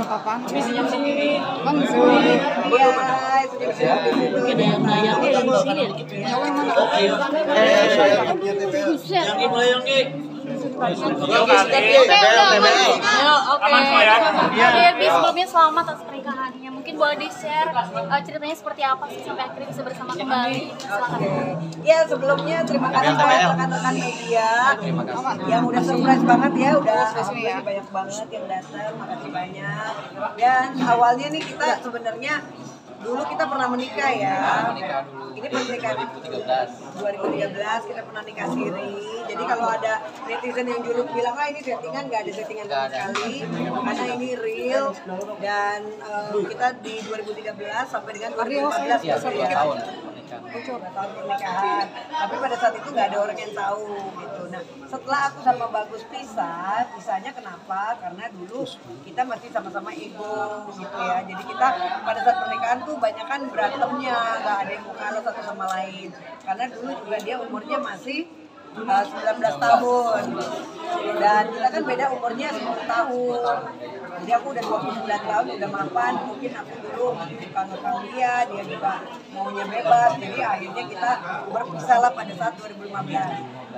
Apaan? Senyum sendiri. Bang, sendiri. Iya, Mungkin ada yang bayarnya yang di sini ya. oke. Yang mulai yang Aman kok ya? Baby, sebelumnya selamat atas pernikahannya. Mungkin boleh di-share ceritanya seperti apa sih sampai akhirnya bisa bersama kembali. Silakan. Ya sebelumnya terima kasih buat rekan-rekan media yang udah surprise banget ya, udah alhamdulillah banyak banget yang datang, makasih banyak. Dan awalnya nih kita sebenarnya dulu kita pernah menikah ya. Ini pernikahan 2013 kita pernah nikah siri. Jadi kalau ada netizen yang dulu bilang ini settingan, nggak ada settingan sama sekali karena ini real. Dan kita di 2013 sampai dengan 2014 tahun pernikahan. Tapi pada saat itu nggak ada orang yang tahu gitu. Nah setelah aku sama Bagus pisahnya kenapa? Karena dulu kita masih sama-sama ego gitu ya. Jadi kita pada saat pernikahan tuh banyak kan berantemnya, nggak ada yang mau kalah satu sama lain. Karena dulu juga dia umurnya masih 19 tahun dan kita kan beda umurnya 10 tahun. Jadi aku udah 29 tahun, udah mapan. Mungkin aku dulu suka ngekang dia juga maunya bebas. Jadi akhirnya kita berpisah lah pada saat 2015.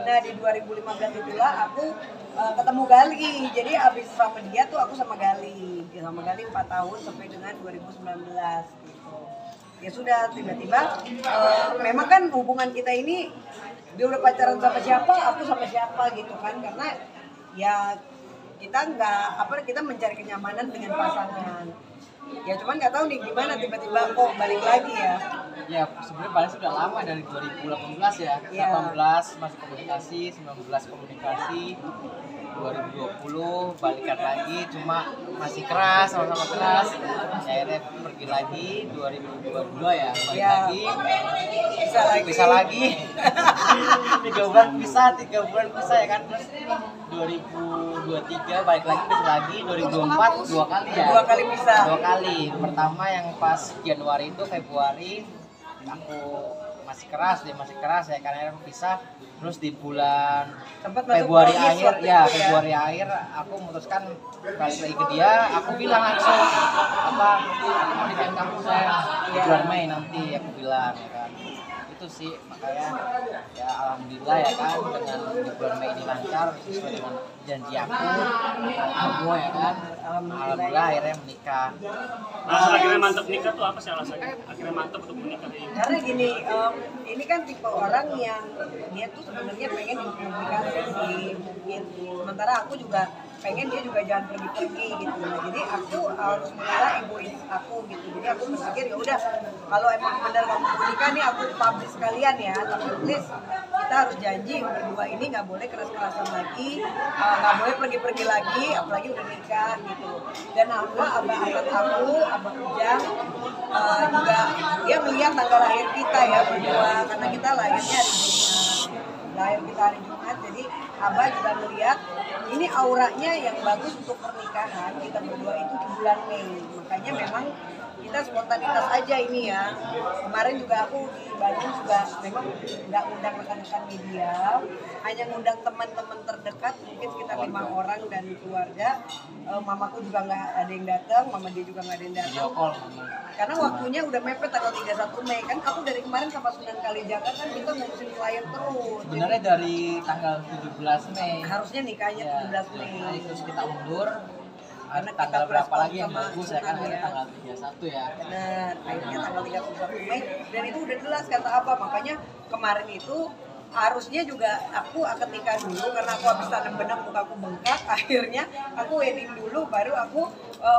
Nah di 2015 itulah aku ketemu Gali. Jadi abis sama dia tuh aku sama Gali. Sama Gali 4 tahun sampai dengan 2019 gitu. Ya sudah tiba-tiba memang kan hubungan kita ini dia udah pacaran sama siapa, aku sama siapa gitu kan, karena ya kita kita mencari kenyamanan dengan pasangan. Ya cuman nggak tahu nih gimana tiba-tiba kok balik lagi ya. Ya sebenarnya balik sudah lama dari 2018 ya. 18 masih komunikasi, 19 komunikasi, 2020 balikan lagi, cuma masih keras, sama-sama keras. Akhirnya pergi lagi 2022 ya, balik lagi. Bisa lagi. 3 bulan pisah ya kan. Terus 2023 balik lagi, bisa lagi. 2024 2 kali ya. 2 kali pisah. 2 kali. Pertama yang pas Januari itu, Februari aku masih keras ya karena pisah. Terus di bulan Februari akhir aku memutuskan balik lagi ke dia. Aku bilang langsung pernikahan kamu saya di bulan Mei nanti, aku bilang ya kan. Itu sih makanya ya alhamdulillah ya kan dengan di bulan Mei ini lancar sesuai dengan janji aku ya kan. Alhamdulillah akhirnya menikah. Alasan akhirnya mantap nikah tuh apa sih alasannya? Akhirnya mantap untuk menikah ini? Karena gini, ini kan tipe orang yang dia tuh sebenarnya pengen dikomunikasi mungkin. Sementara aku juga pengen dia juga jangan pergi-pergi gitu. Nah, jadi aku harus mengalah egois aku gitu. Jadi aku berpikir ya udah kalau emang benar kamu menikah nih aku publish sekalian ya. Tapi please kita harus janji berdua ini nggak boleh keras-kerasan lagi, nggak boleh pergi-pergi lagi, apalagi udah nikah gitu. Dan abah Ujang juga dia melihat tanggal lahir kita ya berdua karena kita lahirnya hari Jumat, jadi abah juga melihat ini auranya yang bagus untuk pernikahan kita berdua itu di bulan Mei. Makanya memang kita spontanitas aja ini ya. Kemarin juga aku di Bandung juga memang nggak undang rekan-rekan media, hanya ngundang teman-teman terdekat mungkin sekitar 5 orang dan keluarga. Mamaku juga nggak ada yang datang, mama dia juga nggak ada yang datang. Karena waktunya udah mepet tanggal 31 Mei kan. Aku dari kemarin sama Sunan Kalijaga kan kita ngurusin klien terus. Sebenarnya dari tanggal 17 Mei. Harusnya nikahnya 17 Mei. Terus kita mundur. Karena tanggal berapa lagi yang sama bagus ya kan, ya. Tanggal 31 ya. Benar, akhirnya tanggal 31 Mei dan itu udah jelas kata apa. Makanya kemarin itu harusnya juga aku akan nikah dulu karena aku habis tanam benang mukaku bengkak. Akhirnya aku wedding dulu baru aku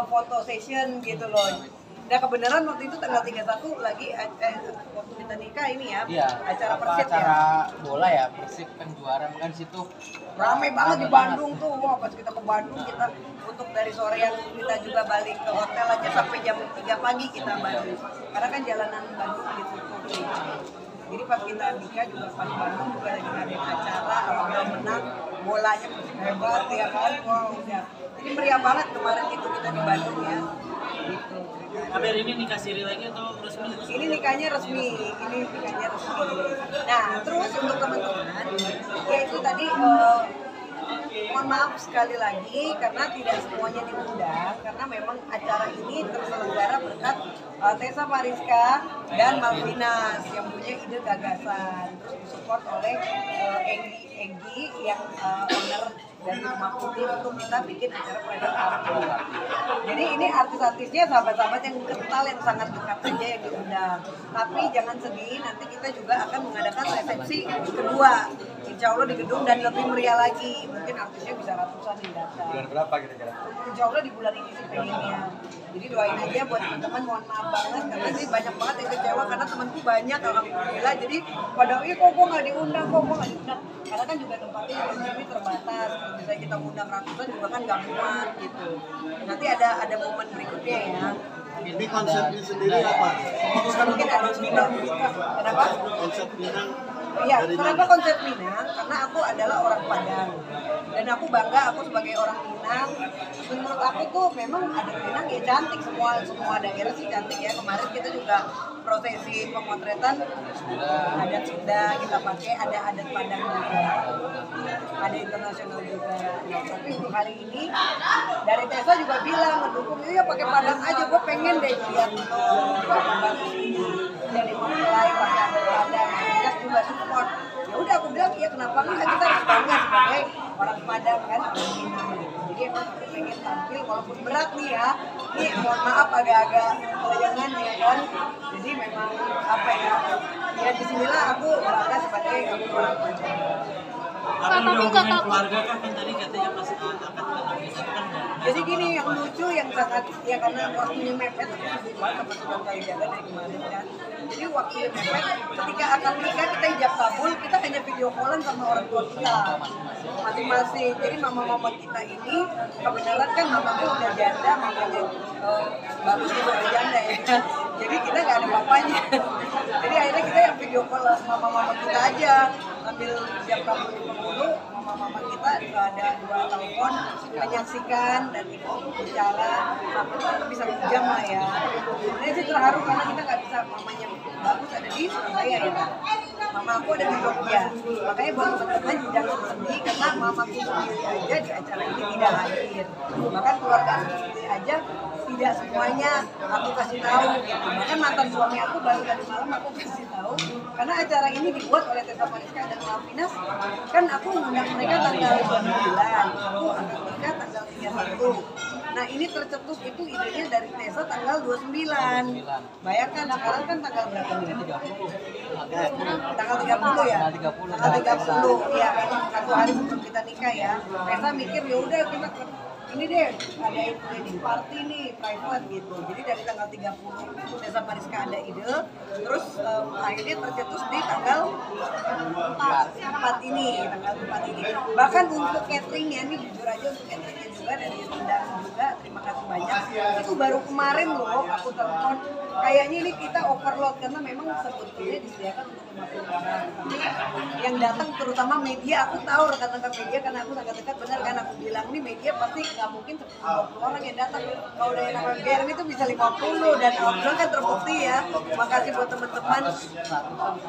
foto session gitu loh. Nah kebenaran waktu itu tanggal 31 lagi waktu kita nikah ini ya, iya, acara Persib acara ya. bola ya, Persib kan juara kan situ. Ramai banget di Bandung tuh. Wah, pas kita ke Bandung kita untuk dari sore yang kita juga balik ke hotel aja sampai jam 3 pagi kita balik. Karena kan jalanan Bandung ditutup gitu. Jadi pas kita nikah juga pas Bandung juga lagi ngadain acara, alhamdulillah menang, bolanya hebat ya kan. Wow, udah. Jadi meriah banget kemarin itu kita di Bandung ya. Gitu. Kabar ini nikah siri lagi atau resmi? Ini nikahnya resmi. Nah, terus untuk teman-teman, ya itu tadi mohon mohon maaf sekali lagi karena tidak semuanya diundang karena memang acara ini terselenggara berkat Tessa Mariska dan Malvinas yang punya ide gagasan, terus disupport oleh Enggi yang owner dari Rumah Putih untuk kita bikin acara private party. Jadi ini artis-artisnya sahabat-sahabat yang kental yang sangat dekat saja yang diundang. Tapi jangan sedih, nanti kita juga akan mengadakan resepsi kedua. Insya Allah di gedung dan lebih meriah lagi. Mungkin artisnya bisa ratusan yang datang. Bulan berapa kira-kira? Insya Allah di bulan ini sih pengennya. Jadi doain aja buat teman-teman, mohon maaf banget karena sih banyak banget yang kecewa karena temanku banyak alhamdulillah. Jadi pada kok gue nggak diundang, kok gue nggak diundang. Karena kan juga tempatnya di sini terbatas. Kalau misalnya kita ngundang ratusan juga kan gak muat gitu. Nanti ada momen berikutnya ya. Ini konsepnya sendiri apa? Mungkin ada Minang. Kenapa? Konsep Minang. Iya, kenapa konsep Minang? Karena aku adalah orang Padang dan aku bangga aku sebagai orang Minang. Menurut aku tuh memang adat Minang ya cantik, semua daerah sih cantik ya. Kemarin kita juga prosesi pemotretan adat Sunda kita pakai, ada adat Padang juga, ada internasional juga. Nah, tapi untuk hari ini dari Tessa juga bilang mendukung, iya pakai Padang aja, gue pengen deh lihat bagus ini jadi memulai pakai adat Padang. Kita juga support. Ya udah aku bilang iya kenapa enggak, kita harus bangga sebagai orang Padang kan, orang Minang gitu. Jadi emang aku pengen tampil walaupun berat nih ya. Ini mohon maaf agak-agak kelayangan ya kan. Jadi memang apa ya? Ya disinilah aku bangga sebagai orang Padang. Tapi udah hubungin keluarga kan tadi katanya pas akad itu kan Jadi gini yang lucu yang sangat ya karena waktunya mepet aku sibuk banget sama Sunan Kalijaga dari kemarin kan. Jadi waktunya mepet ketika akan nikah kita ijab kabul kita hanya video callan sama orang tua kita masing-masing. Jadi mama-mama kita ini kebenaran kan mamaku udah janda, mamanya bagus juga udah janda ya. Jadi kita nggak ada papanya. Jadi akhirnya kita yang video call sama mama kita aja sambil ijab kabul di penghulu. Mama-mama kita ada 2 telepon menyaksikan dan itu bicara sampai kurang lebih 1 jam lah ya. Sebenarnya sih terharu karena kita nggak bisa, mamanya bagus ada di Surabaya ya kan. Mama aku ada di Jogja. Makanya buat teman-teman jangan sedih karena mamaku sendiri aja di acara ini tidak hadir. Bahkan keluarga aku sendiri aja tidak semuanya aku kasih tahu gitu. Bahkan mantan suami aku baru tadi malam aku kasih tahu karena acara ini dibuat oleh Tessa Mariska dan Malvinas. Kan aku mengundang mereka tanggal 29, aku akan nikah tanggal 31. Nah ini tercetus itu idenya dari Tessa tanggal 29. Bayangkan sekarang kan tanggal berapa nih? Tanggal 30 ya? Tanggal 30 ya kan 1 hari sebelum kita nikah ya. Tessa mikir ya udah kita ini deh ada wedding party nih private gitu. Jadi dari tanggal 30 Tessa Mariska ada ide, terus akhirnya tercetus di tanggal 4 ini, tanggal 4 ini. Bahkan untuk cateringnya nih jujur aja untuk cateringnya juga dari Rendang juga terima kasih banyak. Itu baru kemarin loh aku telepon. Kayaknya ini kita overload karena memang sebetulnya disediakan untuk 50 orang. Tapi yang datang terutama media, aku tahu rekan-rekan media karena aku sangat dekat, benar kan aku bilang nih media pasti nggak mungkin 10-20 orang yang datang. Kalau dari nama GRM itu bisa 50 dan alhamdulillah kan terbukti ya. Makasih buat teman-teman.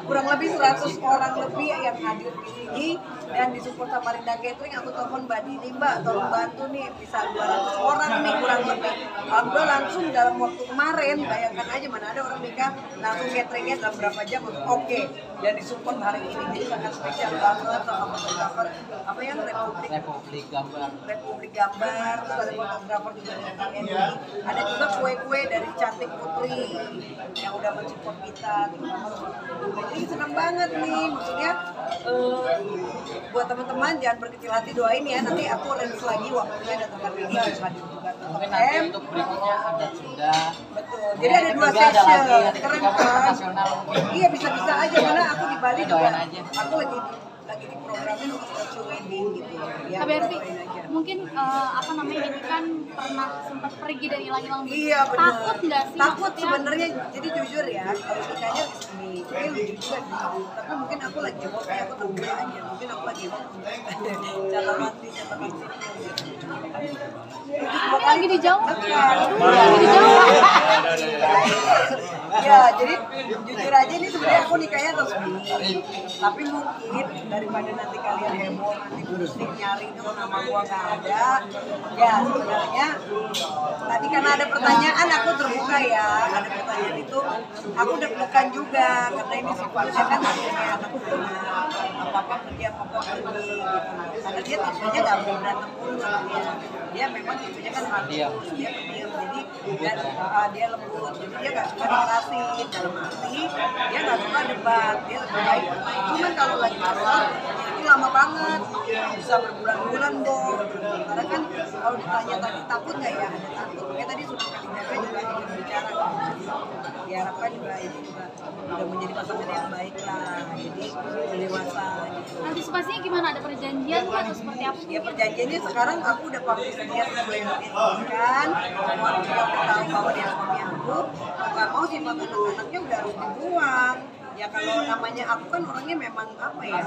Kurang lebih 100 orang lebih yang hadir di sini dan disupport sama Rendang Catering. Aku telepon Mbak Dini, Mbak tolong bantu nih bisa 200 orang nih kurang lebih. Alhamdulillah langsung dalam waktu kemarin, bayangkan aja mana ada orang nikah langsung cateringnya dalam berapa jam oke. Dan disupport hari ini jadi sangat spesial banget sama fotografer apa yang Republik Gambar, terus ada fotografer juga dari TNI, ada juga kue-kue dari Cantik Putri yang udah mensupport kita. Jadi senang banget nih, maksudnya buat teman-teman jangan berkecil hati, doain ya nanti aku rilis lagi waktunya dan tempat ini harus hadir juga. Mungkin nanti untuk berikutnya ada Sunda. Betul. Jadi ada 2 session, keren kan? Iya bisa-bisa aja karena aku di Bali juga. Aku lagi di programin untuk virtual wedding gitu. Ya, KBRI, mungkin apa namanya ini kan pernah sempat pergi dan hilang-hilang gitu. Iya benar. Takut nggak sih? Takut maksudnya? sebenarnya. Jadi jujur ya, kalau nikahnya resmi, ini lucu juga sih. Tapi mungkin aku lagi hobi, aku terbuka aja. Mungkin aku lagi hobi. catatan sipil. Ini lagi dijawab. Bukan. Lagi dijawab. Ya, jadi jujur aja ini sebenarnya aku nikahnya resmi. Tapi mungkin daripada nanti kalian heboh, nanti pusing nyari itu nama gua nggak ada. Ya sebenarnya tadi karena ada pertanyaan aku terbuka ya. Ada pertanyaan itu aku deg-degan juga karena ini sifatnya kan akhirnya anak apa pergi apa pergi gitu. Karena dia tipenya nggak mau berantem mulu sama dia. Dia memang tipenya kan halus, dia pendiam. Jadi dia lembut. Jadi dia nggak suka dikerasin dalam arti dia nggak suka debat. Dia lebih baik bermain. Cuman kalau lagi kesel itu lama banget, bisa berbulan-bulan dong. Karena kan kalau ditanya tadi takut nggak ya, ada takut. Makanya tadi sudah kali juga ingin bicara. Diharapkan juga ini juga udah menjadi pasangan yang baik lah. Jadi dewasa. Gitu. Antisipasinya gimana? Ada perjanjian nggak atau seperti apa? Ya perjanjiannya sekarang aku udah publish dia sesuai yang diinginkan. Semua orang udah tahu bahwa dia suami aku. Nggak mau sifat anak-anaknya udah harus dibuang. Ya kalau namanya aku kan orangnya memang apa ya?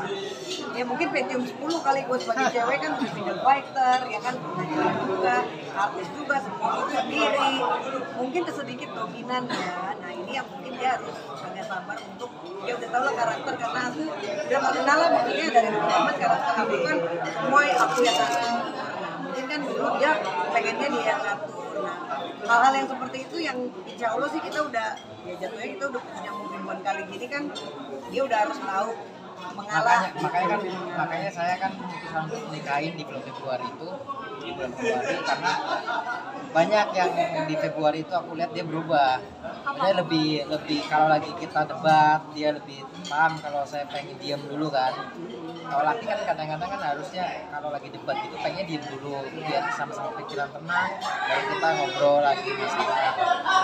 Ya mungkin Pentium 10 kali gue sebagai cewek kan freedom fighter, ya kan pengajar juga, artis juga, sendiri. Mungkin sedikit dominan ya. Nah ini yang mungkin dia harus agak sabar untuk dia udah tahu lah karakter karena aku udah gak kenal lah maksudnya dari pertama karakter aku kan semua aku yang ngatur. Nah mungkin kan dulu dia pengennya dia yang ngatur. Nah hal-hal yang seperti itu yang insya Allah sih kita udah ya jatuhnya kita udah punya ribuan kali gini kan dia udah harus tahu mengalah. Makanya saya kan memutuskan untuk nikahin di bulan Februari itu, di bulan Februari karena banyak yang di Februari itu aku lihat dia berubah. Dia lebih kalau lagi kita debat dia lebih paham. Kalau saya pengen diam dulu kan. Kalau laki kan kadang-kadang kan harusnya kalau lagi debat itu pengen diam dulu biar sama-sama pikiran tenang baru kita ngobrol lagi masalah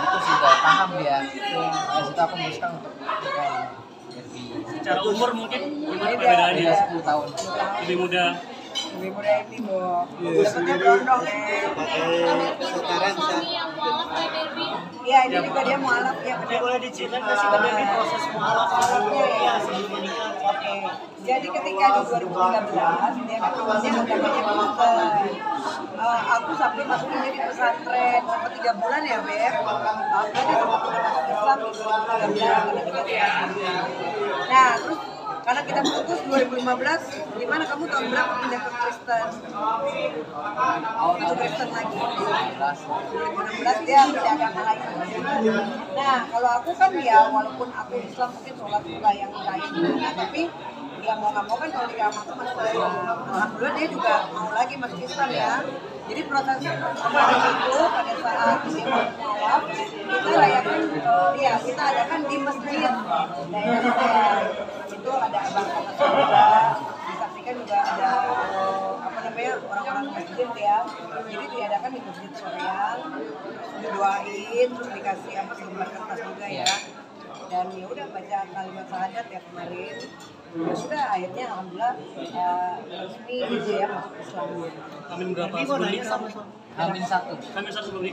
itu sudah paham dia. Dari situ aku memutuskan untuk nikahin. Secara umur mungkin gimana Beda. perbedaannya? Dia 10 tahun. Lebih muda. Lebih mudah ini Bo. Dapetnya berondong ya. Sekarang Suami yang mualaf kayak baby. Iya ini juga dia mualaf ya Ini benar. boleh diceritain nggak sih tapi proses mualaf Mualafnya ya. sebelum menikah? Oke. Jadi ketika di 2013 dia kan awalnya agamanya Kristen. Aku sampai masuknya di pesantren sampai 3 bulan ya Beb. Aku dia sempat masuk Islam di 2013 karena kita tidak. Nah terus karena kita putus 2015, gimana kamu tahun berapa pindah ke Kristen? Itu Kristen lagi. 2016 dia pindah agama lagi. Nah kalau aku kan ya walaupun aku Islam mungkin sholat juga yang lain juga, tapi dia mau nggak mau kan kalau di agama itu masuk Islam. Alhamdulillah dia juga mau lagi masuk Islam ya. Jadi proses kemarin itu pada saat dia mau mualaf kita rayakan, ya kita adakan di masjid daerah saya. Itu ada abang juga, disaksikan juga ada apa namanya orang-orang masjid ya. Jadi diadakan di masjid Soreang, didoain, terus dikasih apa selembar kertas juga ya. Dan ya udah baca kalimat syahadat ya kemarin. Ya sudah akhirnya alhamdulillah resmi gitu ya masuk Islam. Amin berapa Ini mau sebelum nanya nikah? sama suami. Amin 1. Amin satu sebelum nikah.